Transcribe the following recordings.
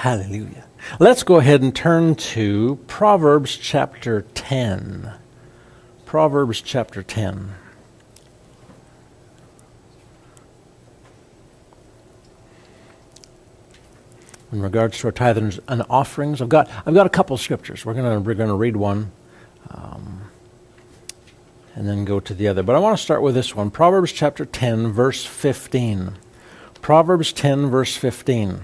Hallelujah. Let's go ahead and turn to Proverbs chapter 10. Proverbs chapter 10. In regards to our tithes and offerings, I've got a couple scriptures. We're gonna read one, and then go to the other. But I want to start with this one, Proverbs chapter 10, verse 15. Proverbs 10, verse 15.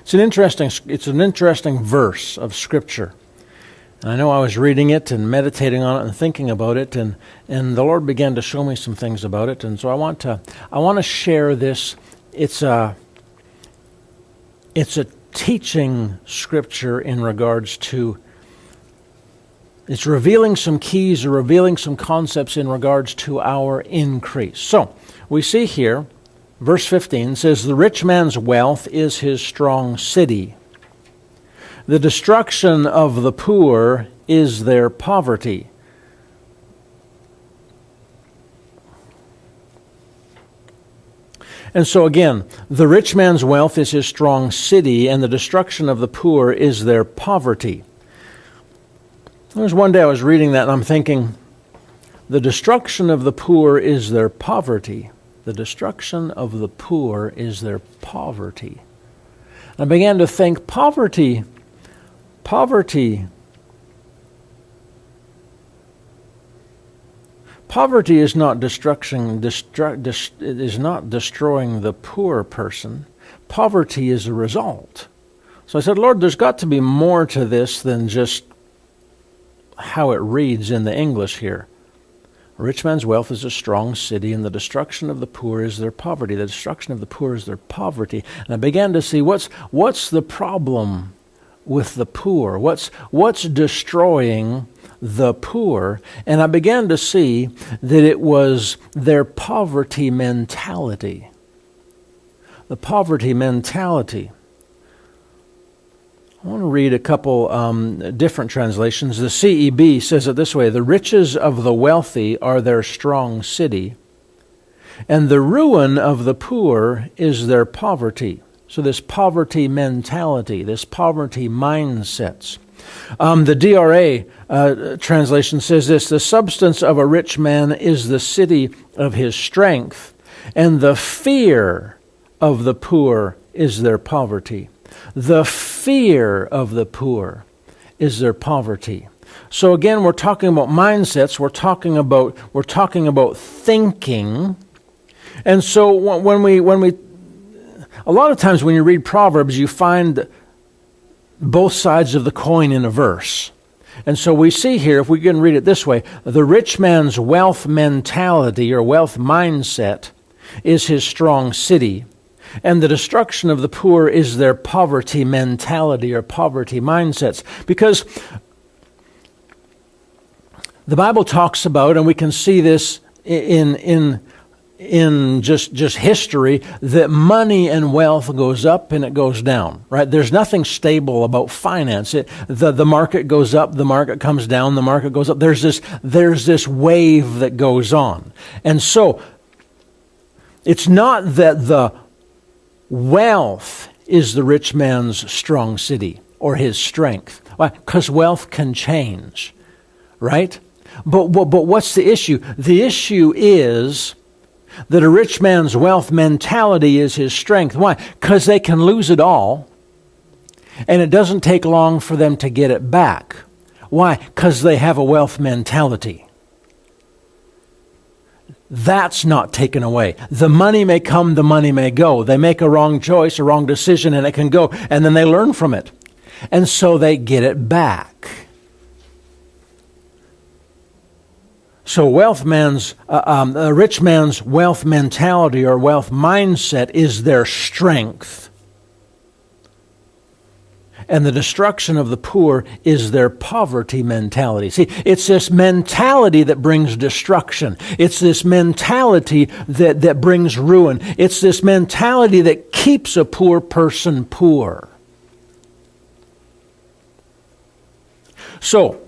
It's an interesting verse of Scripture. And I know I was reading it and meditating on it and thinking about it, and the Lord began to show me some things about it. And so I want to share this. It's a teaching Scripture in regards to, it's revealing some keys or revealing some concepts in regards to our increase. So we see here, verse 15 says, "The rich man's wealth is his strong city. The destruction of the poor is their poverty." And so again, the rich man's wealth is his strong city, and the destruction of the poor is their poverty. There was one day I was reading that and I'm thinking, the destruction of the poor is their poverty. The destruction of the poor is their poverty. I began to think, poverty is not is not destroying the poor person. Poverty is a result. So I said, Lord, there's got to be more to this than just how it reads in the English here. A rich man's wealth is a strong city, and the destruction of the poor is their poverty. The destruction of the poor is their poverty. And I began to see what's the problem with the poor? What's destroying the poor? And I began to see that it was their poverty mentality. The poverty mentality. I want to read a couple different translations. The CEB says it this way: "The riches of the wealthy are their strong city, and the ruin of the poor is their poverty." So this poverty mentality, this poverty mindsets. The DRA translation says this: "The substance of a rich man is the city of his strength, and the fear of the poor is their poverty." The fear of the poor is their poverty. So again, we're talking about mindsets. We're talking about thinking. And so when we a lot of times when you read Proverbs, you find both sides of the coin in a verse. And so we see here, if we can read it this way, the rich man's wealth mentality or wealth mindset is his strong city, and the destruction of the poor is their poverty mentality or poverty mindsets. Because the Bible talks about, and we can see this in just history, that money and wealth goes up and it goes down, right? There's nothing stable about finance. The market goes up, the market comes down, the market goes up. There's this wave that goes on. And so it's not that the wealth is the rich man's strong city or his strength. Why? Because wealth can change, right? But what's the issue? The issue is that a rich man's wealth mentality is his strength. Why? Because they can lose it all, and it doesn't take long for them to get it back. Why? Because they have a wealth mentality. That's not taken away. The money may come, the money may go. They make a wrong choice, a wrong decision, and it can go. And then they learn from it. And so they get it back. So a rich man's wealth mentality or wealth mindset is their strength. And the destruction of the poor is their poverty mentality. See, it's this mentality that brings destruction. It's this mentality that brings ruin. It's this mentality that keeps a poor person poor. So,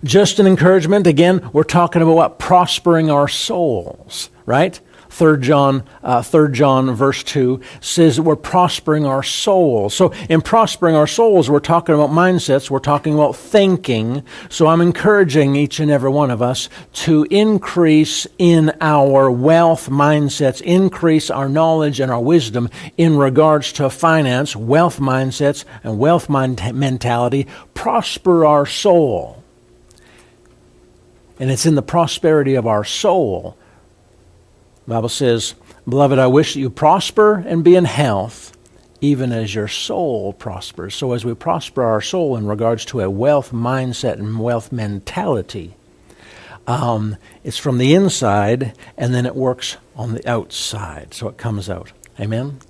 just an encouragement. Again, we're talking about what? Prospering our souls, right? 3 John verse 2 says that we're prospering our souls. So in prospering our souls, we're talking about mindsets, we're talking about thinking. So I'm encouraging each and every one of us to increase in our wealth mindsets, increase our knowledge and our wisdom in regards to finance, wealth mindsets, and wealth mentality. Prosper our soul. And it's in the prosperity of our soul. The Bible says, beloved, I wish that you prosper and be in health, even as your soul prospers. So as we prosper our soul in regards to a wealth mindset and wealth mentality, it's from the inside, and then it works on the outside, so it comes out. Amen?